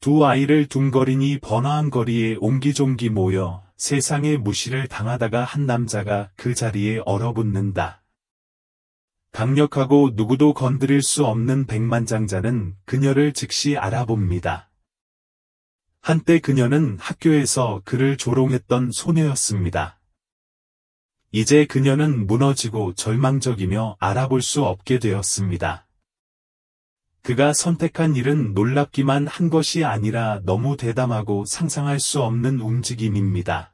두 아이를 둥거리니 번화한 거리에 옹기종기 모여 세상의 무시를 당하다가 한 남자가 그 자리에 얼어붙는다. 강력하고 누구도 건드릴 수 없는 백만장자는 그녀를 즉시 알아봅니다. 한때 그녀는 학교에서 그를 조롱했던 소녀였습니다. 이제 그녀는 무너지고 절망적이며 알아볼 수 없게 되었습니다. 그가 선택한 일은 놀랍기만 한 것이 아니라 너무 대담하고 상상할 수 없는 움직임입니다.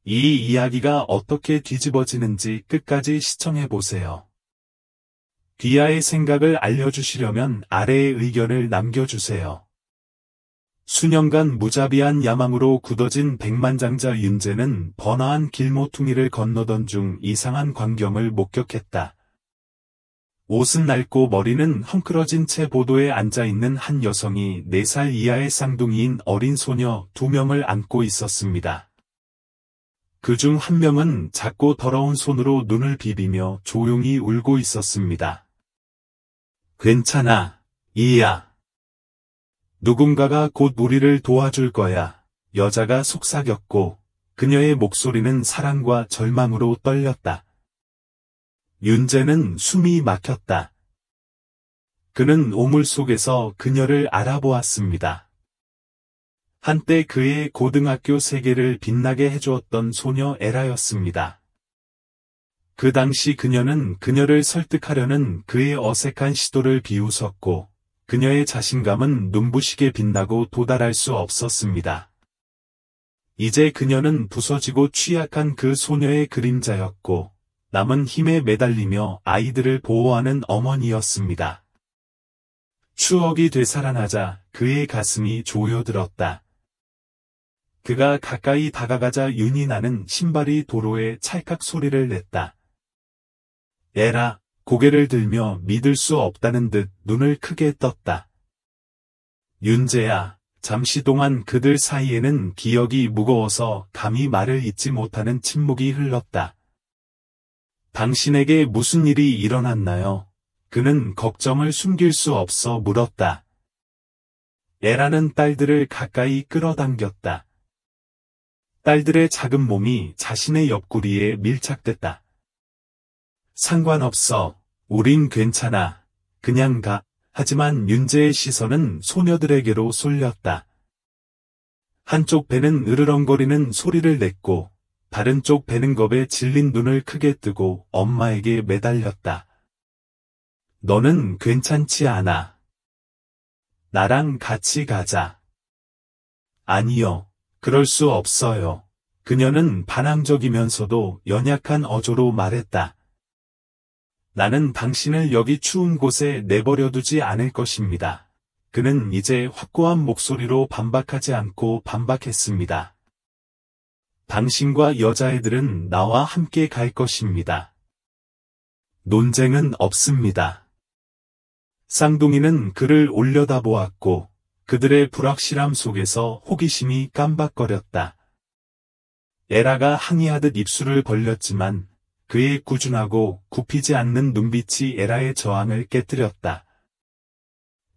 이 이야기가 어떻게 뒤집어지는지 끝까지 시청해보세요. 귀하의 생각을 알려주시려면 아래의 의견을 남겨주세요. 수년간 무자비한 야망으로 굳어진 백만장자 윤재는 번화한 길모퉁이를 건너던 중 이상한 광경을 목격했다. 옷은 낡고 머리는 헝클어진 채 보도에 앉아있는 한 여성이 4살 이하의 쌍둥이인 어린 소녀 2명을 안고 있었습니다. 그중 한 명은 작고 더러운 손으로 눈을 비비며 조용히 울고 있었습니다. 괜찮아, 이야. 누군가가 곧 우리를 도와줄 거야. 여자가 속삭였고 그녀의 목소리는 사랑과 절망으로 떨렸다. 윤재는 숨이 막혔다. 그는 오물 속에서 그녀를 알아보았습니다. 한때 그의 고등학교 세계를 빛나게 해주었던 소녀 에라였습니다. 그 당시 그녀는 그녀를 설득하려는 그의 어색한 시도를 비웃었고 그녀의 자신감은 눈부시게 빛나고 도달할 수 없었습니다. 이제 그녀는 부서지고 취약한 그 소녀의 그림자였고 남은 힘에 매달리며 아이들을 보호하는 어머니였습니다. 추억이 되살아나자 그의 가슴이 조여들었다. 그가 가까이 다가가자 윤이 나는 신발이 도로에 찰칵 소리를 냈다. 에라, 고개를 들며 믿을 수 없다는 듯 눈을 크게 떴다. 윤재야, 잠시 동안 그들 사이에는 기억이 무거워서 감히 말을 잇지 못하는 침묵이 흘렀다. 당신에게 무슨 일이 일어났나요? 그는 걱정을 숨길 수 없어 물었다. 에라는 딸들을 가까이 끌어당겼다. 딸들의 작은 몸이 자신의 옆구리에 밀착됐다. 상관없어. 우린 괜찮아. 그냥 가. 하지만 윤재의 시선은 소녀들에게로 쏠렸다. 한쪽 배는 으르렁거리는 소리를 냈고 다른 쪽 배는 겁에 질린 눈을 크게 뜨고 엄마에게 매달렸다. 너는 괜찮지 않아. 나랑 같이 가자. 아니요. 그럴 수 없어요. 그녀는 반항적이면서도 연약한 어조로 말했다. 나는 당신을 여기 추운 곳에 내버려두지 않을 것입니다. 그는 이제 확고한 목소리로 반박하지 않고 반박했습니다. 당신과 여자애들은 나와 함께 갈 것입니다. 논쟁은 없습니다. 쌍둥이는 그를 올려다보았고 그들의 불확실함 속에서 호기심이 깜박거렸다. 에라가 항의하듯 입술을 벌렸지만 그의 꾸준하고 굽히지 않는 눈빛이 에라의 저항을 깨뜨렸다.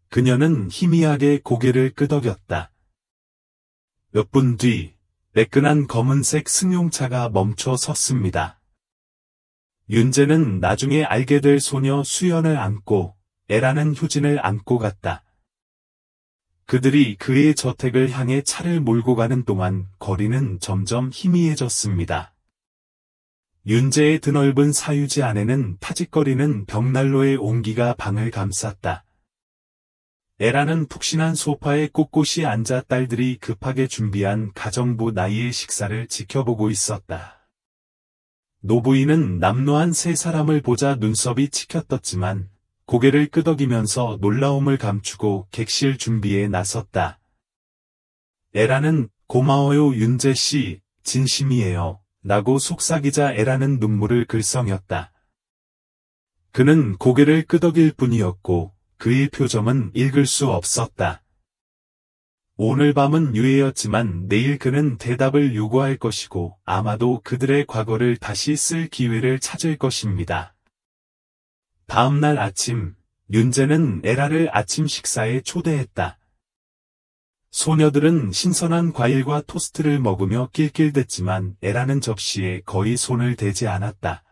그녀는 희미하게 고개를 끄덕였다. 몇 분 뒤, 매끈한 검은색 승용차가 멈춰 섰습니다. 윤재는 나중에 알게 될 소녀 수연을 안고 에라는 효진을 안고 갔다. 그들이 그의 저택을 향해 차를 몰고 가는 동안 거리는 점점 희미해졌습니다. 윤재의 드넓은 사유지 안에는 타직거리는 벽난로의 온기가 방을 감쌌다. 에라는 푹신한 소파에 꼿꼿이 앉아 딸들이 급하게 준비한 가정부 나이의 식사를 지켜보고 있었다. 노부인은 남노한 세 사람을 보자 눈썹이 치켜떴지만 고개를 끄덕이면서 놀라움을 감추고 객실 준비에 나섰다. 에라는 고마워요 윤재 씨, 진심이에요. 라고 속삭이자 에라는 눈물을 글썽였다. 그는 고개를 끄덕일 뿐이었고 그의 표정은 읽을 수 없었다. 오늘 밤은 유예였지만 내일 그는 대답을 요구할 것이고 아마도 그들의 과거를 다시 쓸 기회를 찾을 것입니다. 다음 날 아침, 윤재는 에라를 아침 식사에 초대했다. 소녀들은 신선한 과일과 토스트를 먹으며 낄낄댔지만 에라는 접시에 거의 손을 대지 않았다.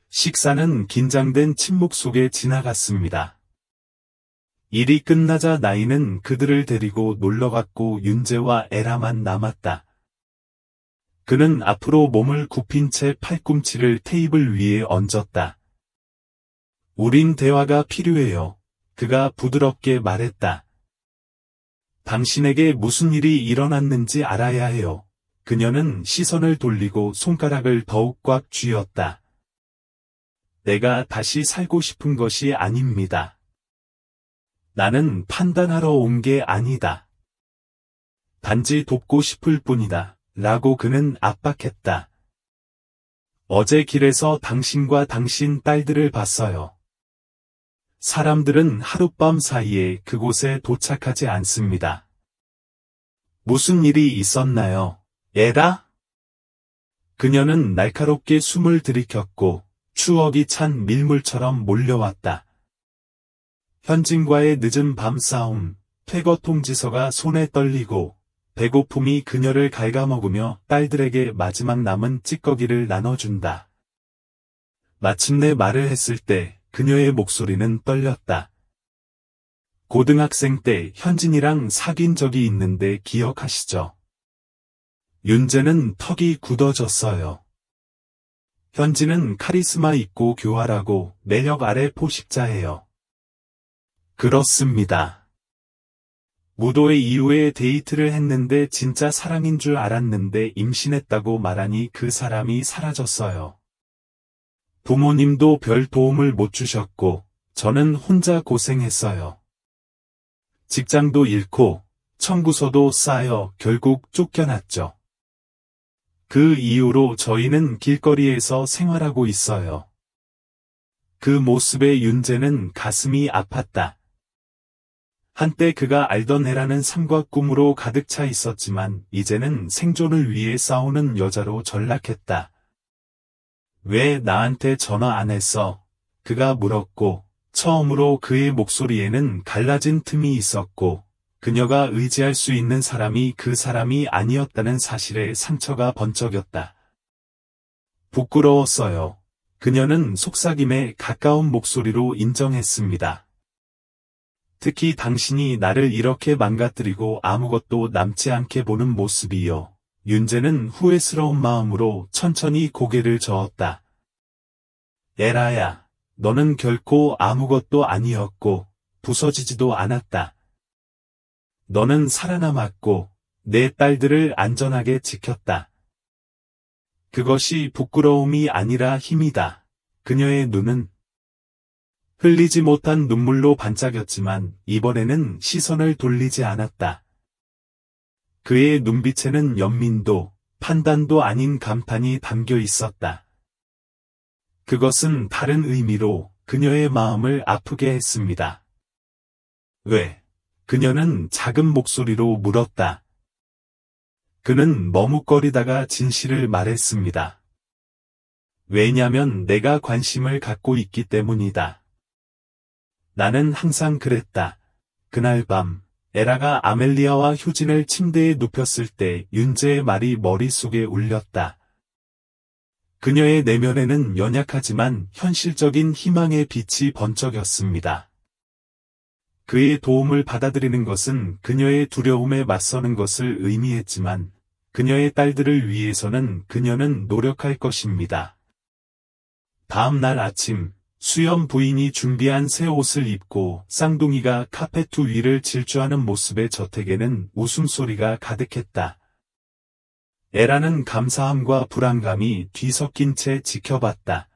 식사는 긴장된 침묵 속에 지나갔습니다. 일이 끝나자 나이는 그들을 데리고 놀러갔고 윤재와 에라만 남았다. 그는 앞으로 몸을 굽힌 채 팔꿈치를 테이블 위에 얹었다. 우린 대화가 필요해요. 그가 부드럽게 말했다. 당신에게 무슨 일이 일어났는지 알아야 해요. 그녀는 시선을 돌리고 손가락을 더욱 꽉 쥐었다. 내가 다시 살고 싶은 것이 아닙니다. 나는 판단하러 온 게 아니다. 단지 돕고 싶을 뿐이다. 라고 그는 압박했다. 어제 길에서 당신과 당신 딸들을 봤어요. 사람들은 하룻밤 사이에 그곳에 도착하지 않습니다. 무슨 일이 있었나요? 에라? 그녀는 날카롭게 숨을 들이켰고 추억이 찬 밀물처럼 몰려왔다. 현진과의 늦은 밤 싸움, 퇴거 통지서가 손에 떨리고 배고픔이 그녀를 갉아먹으며 딸들에게 마지막 남은 찌꺼기를 나눠준다. 마침내 말을 했을 때 그녀의 목소리는 떨렸다. 고등학생 때 현진이랑 사귄 적이 있는데 기억하시죠? 윤재는 턱이 굳어졌어요. 현진은 카리스마 있고 교활하고 매력 아래 포식자예요. 그렇습니다. 무도회 이후에 데이트를 했는데 진짜 사랑인 줄 알았는데 임신했다고 말하니 그 사람이 사라졌어요. 부모님도 별 도움을 못 주셨고 저는 혼자 고생했어요. 직장도 잃고 청구서도 쌓여 결국 쫓겨났죠. 그 이후로 저희는 길거리에서 생활하고 있어요. 그 모습에 윤재는 가슴이 아팠다. 한때 그가 알던 애라는 삶과 꿈으로 가득 차 있었지만 이제는 생존을 위해 싸우는 여자로 전락했다. 왜 나한테 전화 안 했어? 그가 물었고 처음으로 그의 목소리에는 갈라진 틈이 있었고 그녀가 의지할 수 있는 사람이 그 사람이 아니었다는 사실에 상처가 번쩍였다. 부끄러웠어요. 그녀는 속삭임에 가까운 목소리로 인정했습니다. 특히 당신이 나를 이렇게 망가뜨리고 아무것도 남지 않게 보는 모습이요. 윤재는 후회스러운 마음으로 천천히 고개를 저었다. 에라야, 너는 결코 아무것도 아니었고 부서지지도 않았다. 너는 살아남았고 내 딸들을 안전하게 지켰다. 그것이 부끄러움이 아니라 힘이다. 그녀의 눈은 흘리지 못한 눈물로 반짝였지만 이번에는 시선을 돌리지 않았다. 그의 눈빛에는 연민도 판단도 아닌 감탄이 담겨 있었다. 그것은 다른 의미로 그녀의 마음을 아프게 했습니다. 왜? 그녀는 작은 목소리로 물었다. 그는 머뭇거리다가 진실을 말했습니다. 왜냐면 내가 관심을 갖고 있기 때문이다. 나는 항상 그랬다. 그날 밤, 에라가 아멜리아와 효진을 침대에 눕혔을 때 윤재의 말이 머릿속에 울렸다. 그녀의 내면에는 연약하지만 현실적인 희망의 빛이 번쩍였습니다. 그의 도움을 받아들이는 것은 그녀의 두려움에 맞서는 것을 의미했지만 그녀의 딸들을 위해서는 그녀는 노력할 것입니다. 다음 날 아침, 수연 부인이 준비한 새 옷을 입고 쌍둥이가 카페트 위를 질주하는 모습에 저택에는 웃음소리가 가득했다. 에라는 감사함과 불안감이 뒤섞인 채 지켜봤다.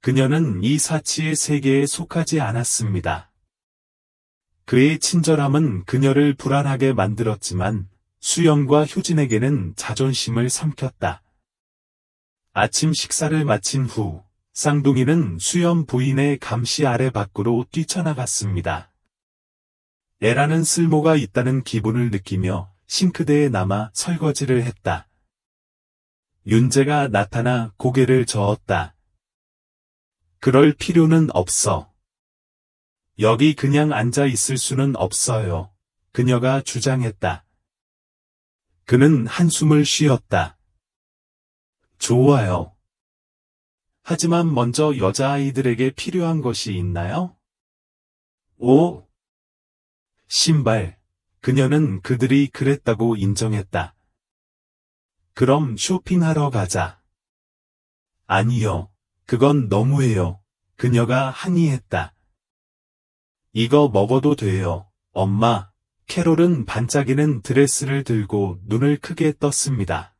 그녀는 이 사치의 세계에 속하지 않았습니다. 그의 친절함은 그녀를 불안하게 만들었지만 수연과 효진에게는 자존심을 삼켰다. 아침 식사를 마친 후 쌍둥이는 수연 부인의 감시 아래 밖으로 뛰쳐나갔습니다. 에라는 쓸모가 있다는 기분을 느끼며 싱크대에 남아 설거지를 했다. 윤재가 나타나 고개를 저었다. 그럴 필요는 없어. 여기 그냥 앉아 있을 수는 없어요. 그녀가 주장했다. 그는 한숨을 쉬었다. 좋아요. 하지만 먼저 여자아이들에게 필요한 것이 있나요? 오! 신발. 그녀는 그들이 그랬다고 인정했다. 그럼 쇼핑하러 가자. 아니요. 그건 너무해요. 그녀가 항의했다. 이거 먹어도 돼요. 엄마. 캐롤은 반짝이는 드레스를 들고 눈을 크게 떴습니다.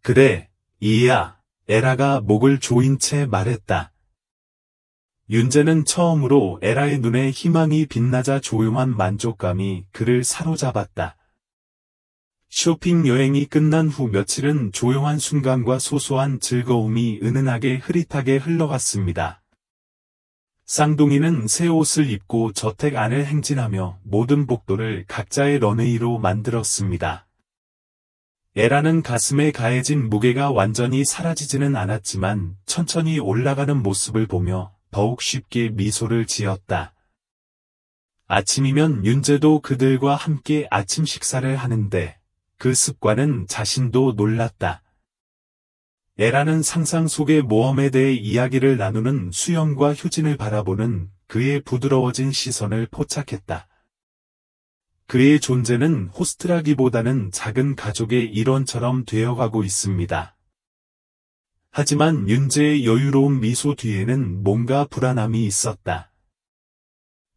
그래, 이야. 에라가 목을 조인 채 말했다. 윤재는 처음으로 에라의 눈에 희망이 빛나자 조용한 만족감이 그를 사로잡았다. 쇼핑 여행이 끝난 후 며칠은 조용한 순간과 소소한 즐거움이 은은하게 흐릿하게 흘러갔습니다. 쌍둥이는 새 옷을 입고 저택 안을 행진하며 모든 복도를 각자의 런웨이로 만들었습니다. 에라는 가슴에 가해진 무게가 완전히 사라지지는 않았지만 천천히 올라가는 모습을 보며 더욱 쉽게 미소를 지었다. 아침이면 윤재도 그들과 함께 아침 식사를 하는데 그 습관은 자신도 놀랐다. 에라는 상상 속의 모험에 대해 이야기를 나누는 수영과 효진을 바라보는 그의 부드러워진 시선을 포착했다. 그의 존재는 호스트라기보다는 작은 가족의 일원처럼 되어가고 있습니다. 하지만 윤재의 여유로운 미소 뒤에는 뭔가 불안함이 있었다.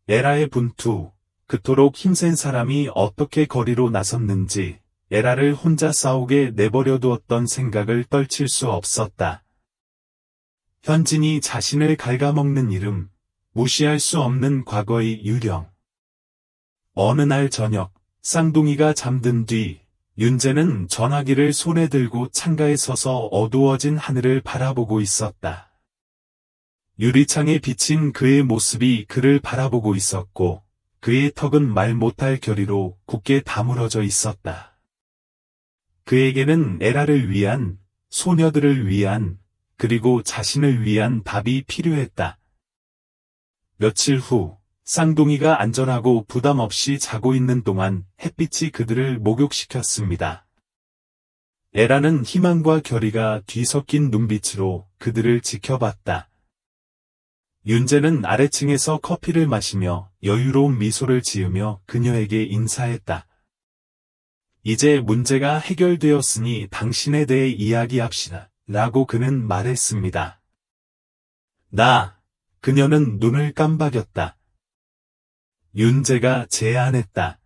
에라의 분투, 그토록 힘센 사람이 어떻게 거리로 나섰는지 에라를 혼자 싸우게 내버려 두었던 생각을 떨칠 수 없었다. 현진이 자신을 갉아먹는 이름, 무시할 수 없는 과거의 유령. 어느 날 저녁, 쌍둥이가 잠든 뒤 윤재는 전화기를 손에 들고 창가에 서서 어두워진 하늘을 바라보고 있었다. 유리창에 비친 그의 모습이 그를 바라보고 있었고 그의 턱은 말 못할 결의로 굳게 다물어져 있었다. 그에게는 에라를 위한, 소녀들을 위한, 그리고 자신을 위한 답이 필요했다. 며칠 후, 쌍둥이가 안전하고 부담 없이 자고 있는 동안 햇빛이 그들을 목욕시켰습니다. 에라는 희망과 결의가 뒤섞인 눈빛으로 그들을 지켜봤다. 윤재는 아래층에서 커피를 마시며 여유로운 미소를 지으며 그녀에게 인사했다. 이제 문제가 해결되었으니 당신에 대해 이야기합시다. 라고 그는 말했습니다. 그녀는 눈을 깜박였다. 윤재가 제안했다.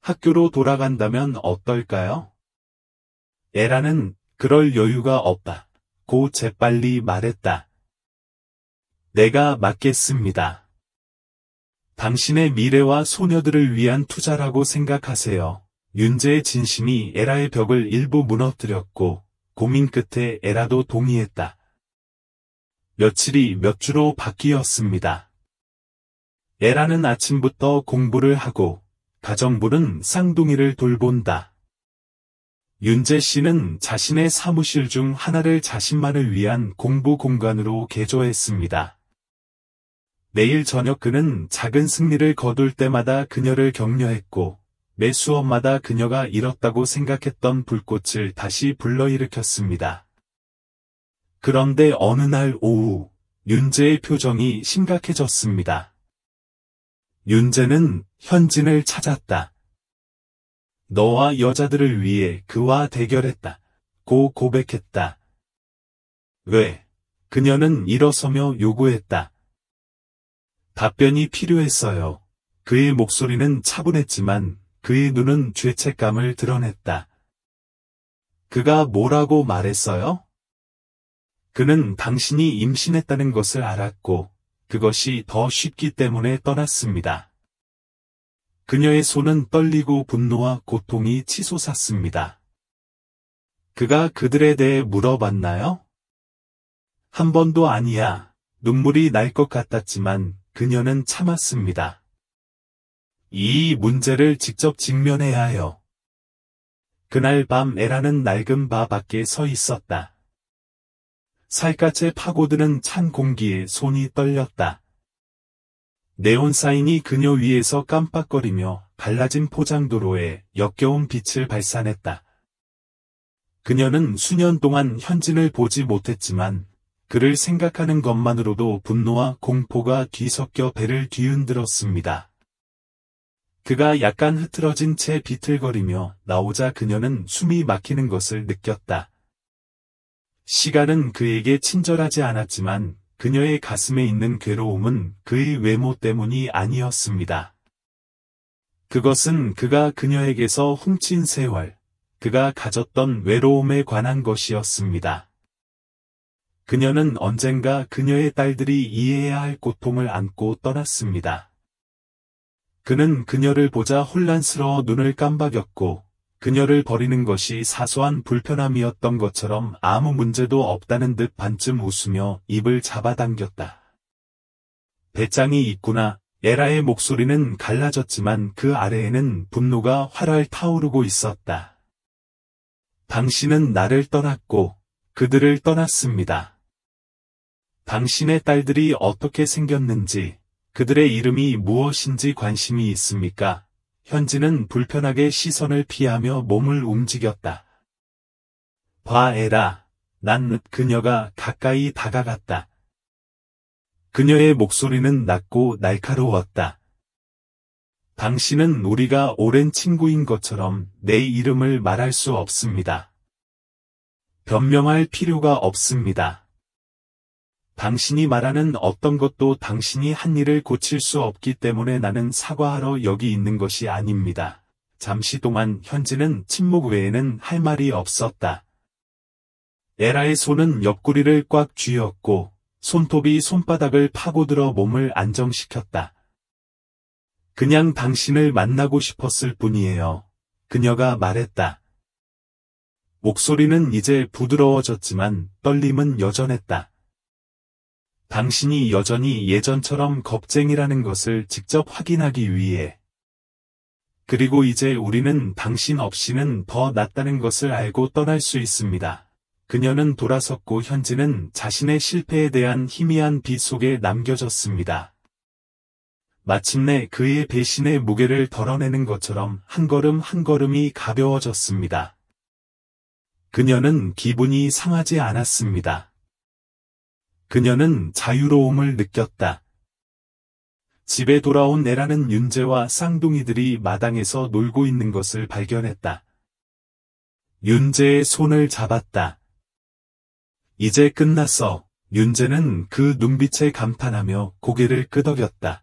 학교로 돌아간다면 어떨까요? 에라는 그럴 여유가 없다. 고 재빨리 말했다. 내가 맡겠습니다. 당신의 미래와 소녀들을 위한 투자라고 생각하세요. 윤재의 진심이 에라의 벽을 일부 무너뜨렸고 고민 끝에 에라도 동의했다. 며칠이 몇 주로 바뀌었습니다. 에라는 아침부터 공부를 하고 가정부는 쌍둥이를 돌본다. 윤재 씨는 자신의 사무실 중 하나를 자신만을 위한 공부 공간으로 개조했습니다. 매일 저녁 그는 작은 승리를 거둘 때마다 그녀를 격려했고 매 수업마다 그녀가 잃었다고 생각했던 불꽃을 다시 불러일으켰습니다. 그런데 어느 날 오후, 윤재의 표정이 심각해졌습니다. 윤재는 현진을 찾았다. 너와 여자들을 위해 그와 대결했다. 고 고백했다. 왜? 그녀는 일어서며 요구했다. 답변이 필요했어요. 그의 목소리는 차분했지만 그의 눈은 죄책감을 드러냈다. 그가 뭐라고 말했어요? 그는 당신이 임신했다는 것을 알았고 그것이 더 쉽기 때문에 떠났습니다. 그녀의 손은 떨리고 분노와 고통이 치솟았습니다. 그가 그들에 대해 물어봤나요? 한 번도 아니야. 눈물이 날 것 같았지만 그녀는 참았습니다. 이 문제를 직접 직면해야 해요. 그날 밤 에라는 낡은 바 밖에 서 있었다. 살갗에 파고드는 찬 공기에 손이 떨렸다. 네온 사인이 그녀 위에서 깜빡거리며 갈라진 포장도로에 역겨운 빛을 발산했다. 그녀는 수년 동안 현진을 보지 못했지만 그를 생각하는 것만으로도 분노와 공포가 뒤섞여 배를 뒤흔들었습니다. 그가 약간 흐트러진 채 비틀거리며 나오자 그녀는 숨이 막히는 것을 느꼈다. 시간은 그에게 친절하지 않았지만 그녀의 가슴에 있는 괴로움은 그의 외모 때문이 아니었습니다. 그것은 그가 그녀에게서 훔친 세월, 그가 가졌던 외로움에 관한 것이었습니다. 그녀는 언젠가 그녀의 딸들이 이해해야 할 고통을 안고 떠났습니다. 그는 그녀를 보자 혼란스러워 눈을 깜박였고 그녀를 버리는 것이 사소한 불편함이었던 것처럼 아무 문제도 없다는 듯 반쯤 웃으며 입을 잡아당겼다. 배짱이 있구나. 에라의 목소리는 갈라졌지만 그 아래에는 분노가 활활 타오르고 있었다. 당신은 나를 떠났고 그들을 떠났습니다. 당신의 딸들이 어떻게 생겼는지, 그들의 이름이 무엇인지 관심이 있습니까? 현진은 불편하게 시선을 피하며 몸을 움직였다. 봐 에라. 그녀가 가까이 다가갔다. 그녀의 목소리는 낮고 날카로웠다. 당신은 우리가 오랜 친구인 것처럼 내 이름을 말할 수 없습니다. 변명할 필요가 없습니다. 당신이 말하는 어떤 것도 당신이 한 일을 고칠 수 없기 때문에 나는 사과하러 여기 있는 것이 아닙니다. 잠시 동안 현진은 침묵 외에는 할 말이 없었다. 에라의 손은 옆구리를 꽉 쥐었고 손톱이 손바닥을 파고들어 몸을 안정시켰다. 그냥 당신을 만나고 싶었을 뿐이에요. 그녀가 말했다. 목소리는 이제 부드러워졌지만 떨림은 여전했다. 당신이 여전히 예전처럼 겁쟁이라는 것을 직접 확인하기 위해. 그리고 이제 우리는 당신 없이는 더 낫다는 것을 알고 떠날 수 있습니다. 그녀는 돌아섰고 현진은 자신의 실패에 대한 희미한 빛 속에 남겨졌습니다. 마침내 그의 배신의 무게를 덜어내는 것처럼 한 걸음 한 걸음이 가벼워졌습니다. 그녀는 기분이 상하지 않았습니다. 그녀는 자유로움을 느꼈다. 집에 돌아온 에라는 윤재와 쌍둥이들이 마당에서 놀고 있는 것을 발견했다. 윤재의 손을 잡았다. 이제 끝났어. 윤재는 그 눈빛에 감탄하며 고개를 끄덕였다.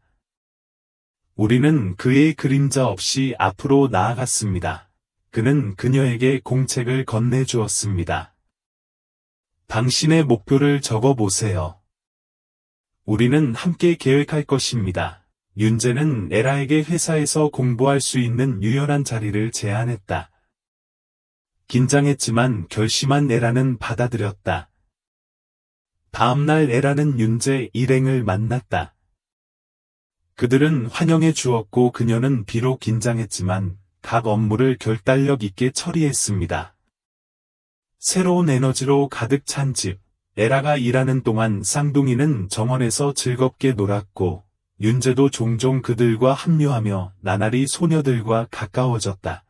우리는 그의 그림자 없이 앞으로 나아갔습니다. 그는 그녀에게 공책을 건네주었습니다. 당신의 목표를 적어보세요. 우리는 함께 계획할 것입니다. 윤재는 에라에게 회사에서 공부할 수 있는 유연한 자리를 제안했다. 긴장했지만 결심한 에라는 받아들였다. 다음날 에라는 윤재 일행을 만났다. 그들은 환영해 주었고 그녀는 비록 긴장했지만 각 업무를 결단력 있게 처리했습니다. 새로운 에너지로 가득 찬 집, 에라가 일하는 동안 쌍둥이는 정원에서 즐겁게 놀았고 윤재도 종종 그들과 합류하며 나날이 소녀들과 가까워졌다.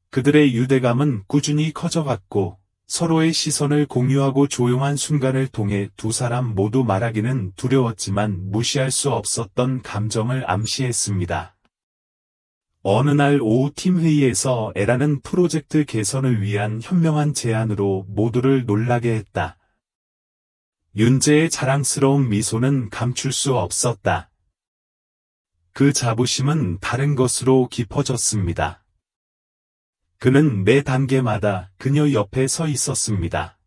그들의 유대감은 꾸준히 커져갔고 서로의 시선을 공유하고 조용한 순간을 통해 두 사람 모두 말하기는 두려웠지만 무시할 수 없었던 감정을 암시했습니다. 어느 날 오후 팀 회의에서 에라는 프로젝트 개선을 위한 현명한 제안으로 모두를 놀라게 했다. 윤재의 자랑스러운 미소는 감출 수 없었다. 그 자부심은 다른 것으로 깊어졌습니다. 그는 매 단계마다 그녀 옆에 서 있었습니다.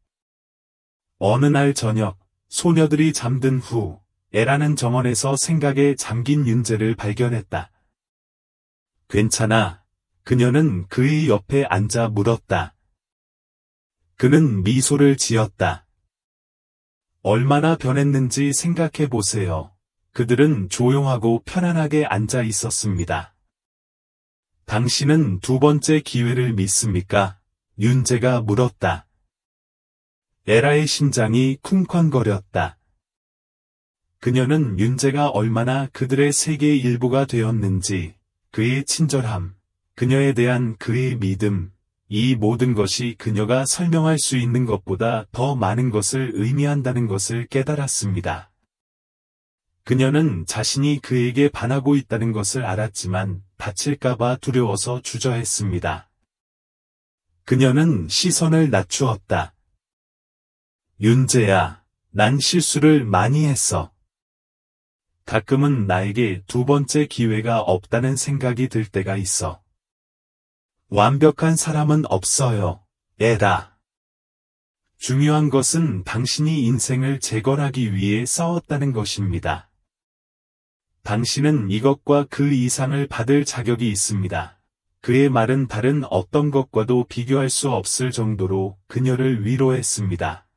어느 날 저녁, 소녀들이 잠든 후, 에라는 정원에서 생각에 잠긴 윤재를 발견했다. 괜찮아. 그녀는 그의 옆에 앉아 물었다. 그는 미소를 지었다. 얼마나 변했는지 생각해 보세요. 그들은 조용하고 편안하게 앉아 있었습니다. 당신은 두 번째 기회를 믿습니까? 윤재가 물었다. 에라의 심장이 쿵쾅거렸다. 그녀는 윤재가 얼마나 그들의 세계의 일부가 되었는지, 그의 친절함, 그녀에 대한 그의 믿음, 이 모든 것이 그녀가 설명할 수 있는 것보다 더 많은 것을 의미한다는 것을 깨달았습니다. 그녀는 자신이 그에게 반하고 있다는 것을 알았지만 다칠까봐 두려워서 주저했습니다. 그녀는 시선을 낮추었다. 윤재야, 난 실수를 많이 했어. 가끔은 나에게 두 번째 기회가 없다는 생각이 들 때가 있어. 완벽한 사람은 없어요, 에라. 중요한 것은 당신이 인생을 재건하기 위해 싸웠다는 것입니다. 당신은 이것과 그 이상을 받을 자격이 있습니다. 그의 말은 다른 어떤 것과도 비교할 수 없을 정도로 그녀를 위로했습니다.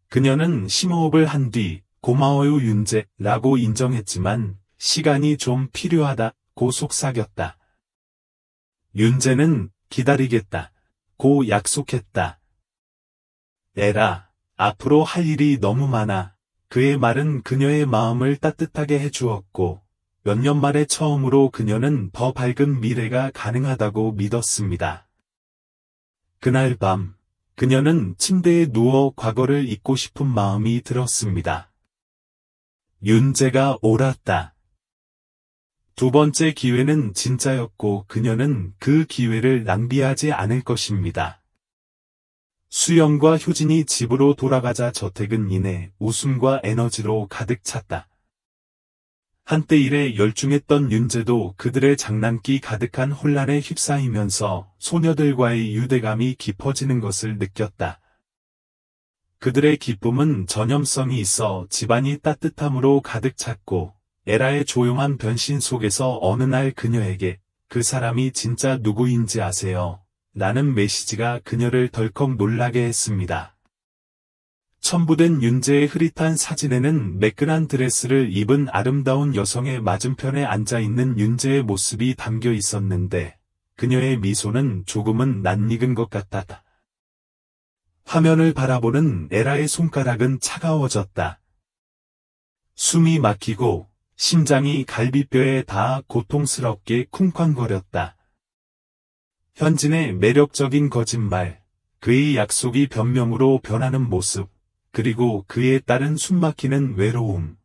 그녀는 심호흡을 한 뒤 고마워요 윤재 라고 인정했지만 시간이 좀 필요하다고 속삭였다. 윤재는 기다리겠다 고 약속했다. 에라, 앞으로 할 일이 너무 많아. 그의 말은 그녀의 마음을 따뜻하게 해주었고 몇 년 만에 처음으로 그녀는 더 밝은 미래가 가능하다고 믿었습니다. 그날 밤 그녀는 침대에 누워 과거를 잊고 싶은 마음이 들었습니다. 윤재가 옳았다. 두 번째 기회는 진짜였고 그녀는 그 기회를 낭비하지 않을 것입니다. 수영과 효진이 집으로 돌아가자 저택은 이내 웃음과 에너지로 가득 찼다. 한때 일에 열중했던 윤재도 그들의 장난기 가득한 혼란에 휩싸이면서 소녀들과의 유대감이 깊어지는 것을 느꼈다. 그들의 기쁨은 전염성이 있어 집안이 따뜻함으로 가득 찼고 에라의 조용한 변신 속에서 어느 날 그녀에게 그 사람이 진짜 누구인지 아세요? 라는 메시지가 그녀를 덜컥 놀라게 했습니다. 첨부된 윤재의 흐릿한 사진에는 매끈한 드레스를 입은 아름다운 여성의 맞은편에 앉아있는 윤재의 모습이 담겨 있었는데 그녀의 미소는 조금은 낯익은 것 같았다. 화면을 바라보는 에라의 손가락은 차가워졌다. 숨이 막히고 심장이 갈비뼈에 닿아 고통스럽게 쿵쾅거렸다. 현진의 매력적인 거짓말, 그의 약속이 변명으로 변하는 모습, 그리고 그에 따른 숨막히는 외로움.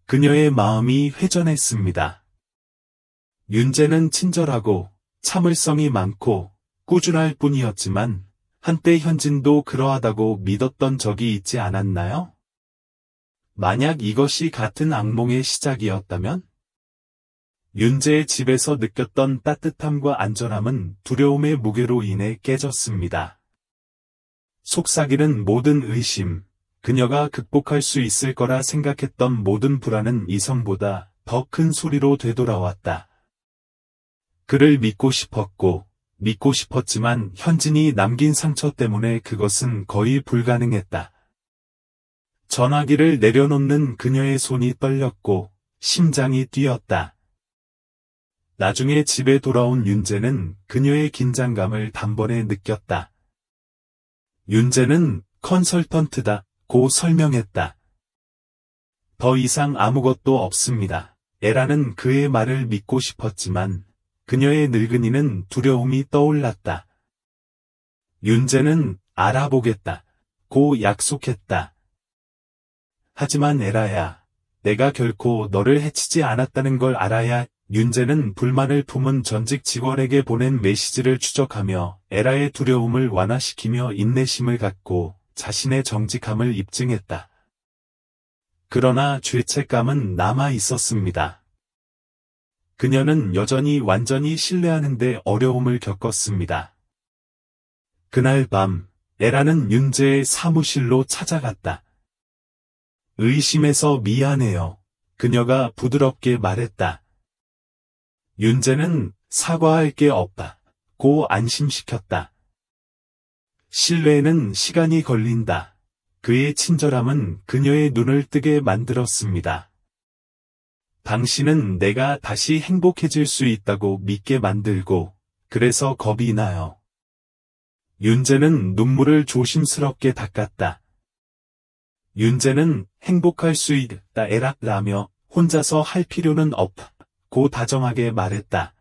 그녀의 마음이 회전했습니다. 윤재는 친절하고 참을성이 많고 꾸준할 뿐이었지만 한때 현진도 그러하다고 믿었던 적이 있지 않았나요? 만약 이것이 같은 악몽의 시작이었다면? 윤재의 집에서 느꼈던 따뜻함과 안전함은 두려움의 무게로 인해 깨졌습니다. 속삭이는 모든 의심, 그녀가 극복할 수 있을 거라 생각했던 모든 불안은 이성보다 더 큰 소리로 되돌아왔다. 그를 믿고 싶었지만 현진이 남긴 상처 때문에 그것은 거의 불가능했다. 전화기를 내려놓는 그녀의 손이 떨렸고 심장이 뛰었다. 나중에 집에 돌아온 윤재는 그녀의 긴장감을 단번에 느꼈다. 윤재는 컨설턴트다고 설명했다. 더 이상 아무것도 없습니다. 에라는 그의 말을 믿고 싶었지만 그녀의 늙은이는 두려움이 떠올랐다. 윤재는 알아보겠다고 약속했다. 하지만 에라야, 내가 결코 너를 해치지 않았다는 걸 알아야. 윤재는 불만을 품은 전직 직원에게 보낸 메시지를 추적하며 에라의 두려움을 완화시키며 인내심을 갖고 자신의 정직함을 입증했다. 그러나 죄책감은 남아 있었습니다. 그녀는 여전히 완전히 신뢰하는데 어려움을 겪었습니다. 그날 밤, 에라는 윤재의 사무실로 찾아갔다. 의심해서 미안해요. 그녀가 부드럽게 말했다. 윤재는 사과할 게 없다고 안심시켰다. 신뢰에는 시간이 걸린다. 그의 친절함은 그녀의 눈을 뜨게 만들었습니다. 당신은 내가 다시 행복해질 수 있다고 믿게 만들고, 그래서 겁이 나요. 윤재는 눈물을 조심스럽게 닦았다. 윤재는 행복할 수 있다 에라라며 혼자서 할 필요는 없고 다정하게 말했다.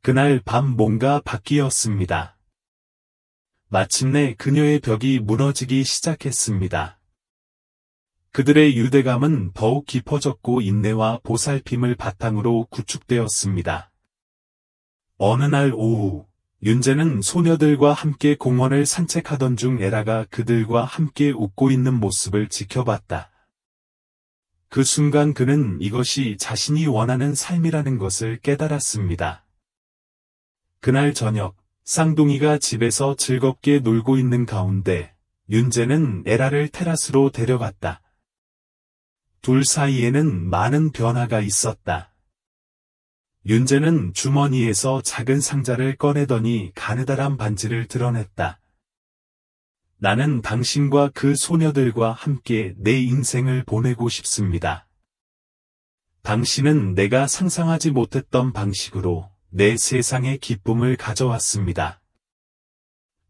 그날 밤 뭔가 바뀌었습니다. 마침내 그녀의 벽이 무너지기 시작했습니다. 그들의 유대감은 더욱 깊어졌고 인내와 보살핌을 바탕으로 구축되었습니다. 어느 날 오후, 윤재는 소녀들과 함께 공원을 산책하던 중 에라가 그들과 함께 웃고 있는 모습을 지켜봤다. 그 순간 그는 이것이 자신이 원하는 삶이라는 것을 깨달았습니다. 그날 저녁, 쌍둥이가 집에서 즐겁게 놀고 있는 가운데 윤재는 에라를 테라스로 데려갔다. 둘 사이에는 많은 변화가 있었다. 윤재는 주머니에서 작은 상자를 꺼내더니 가느다란 반지를 드러냈다. 나는 당신과 그 소녀들과 함께 내 인생을 보내고 싶습니다. 당신은 내가 상상하지 못했던 방식으로 내 세상에 기쁨을 가져왔습니다.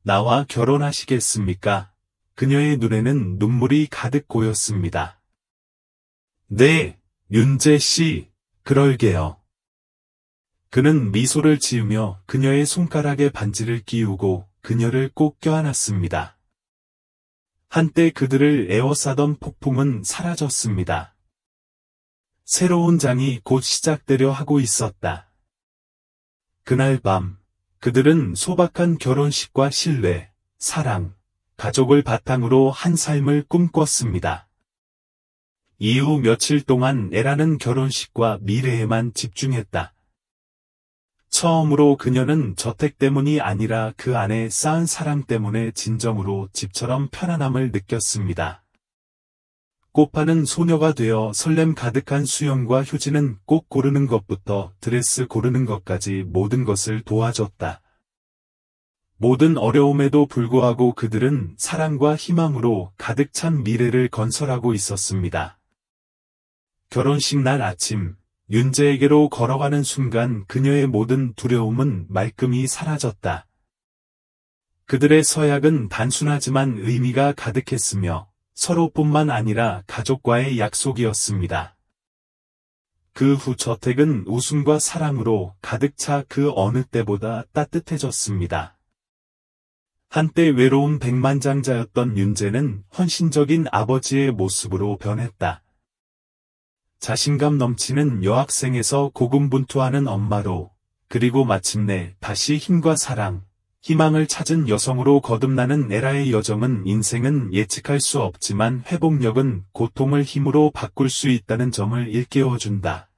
나와 결혼하시겠습니까? 그녀의 눈에는 눈물이 가득 고였습니다. 네, 윤재 씨, 그럴게요. 그는 미소를 지으며 그녀의 손가락에 반지를 끼우고 그녀를 꼭 껴안았습니다. 한때 그들을 에워싸던 폭풍은 사라졌습니다. 새로운 장이 곧 시작되려 하고 있었다. 그날 밤, 그들은 소박한 결혼식과 신뢰, 사랑, 가족을 바탕으로 한 삶을 꿈꿨습니다. 이후 며칠 동안 에라는 결혼식과 미래에만 집중했다. 처음으로 그녀는 저택 때문이 아니라 그 안에 쌓은 사랑 때문에 진정으로 집처럼 편안함을 느꼈습니다. 꽃파는 소녀가 되어 설렘 가득한 수영과 휴지는 꽃 고르는 것부터 드레스 고르는 것까지 모든 것을 도와줬다. 모든 어려움에도 불구하고 그들은 사랑과 희망으로 가득 찬 미래를 건설하고 있었습니다. 결혼식 날 아침, 윤재에게로 걸어가는 순간 그녀의 모든 두려움은 말끔히 사라졌다. 그들의 서약은 단순하지만 의미가 가득했으며 서로뿐만 아니라 가족과의 약속이었습니다. 그 후 저택은 웃음과 사랑으로 가득 차 그 어느 때보다 따뜻해졌습니다. 한때 외로운 백만장자였던 윤재는 헌신적인 아버지의 모습으로 변했다. 자신감 넘치는 여학생에서 고군분투하는 엄마로, 그리고 마침내 다시 힘과 사랑, 희망을 찾은 여성으로 거듭나는 에라의 여정은 인생은 예측할 수 없지만 회복력은 고통을 힘으로 바꿀 수 있다는 점을 일깨워준다.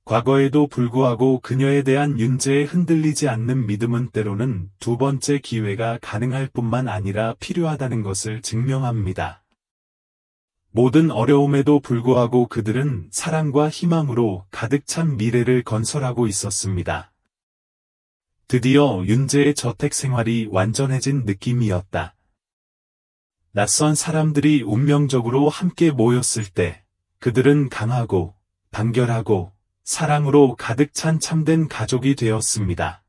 과거에도 불구하고 그녀에 대한 윤재의 흔들리지 않는 믿음은 때로는 두 번째 기회가 가능할 뿐만 아니라 필요하다는 것을 증명합니다. 모든 어려움에도 불구하고 그들은 사랑과 희망으로 가득 찬 미래를 건설하고 있었습니다. 드디어 윤재의 저택 생활이 완전해진 느낌이었다. 낯선 사람들이 운명적으로 함께 모였을 때 그들은 강하고 단결하고 사랑으로 가득 찬 참된 가족이 되었습니다.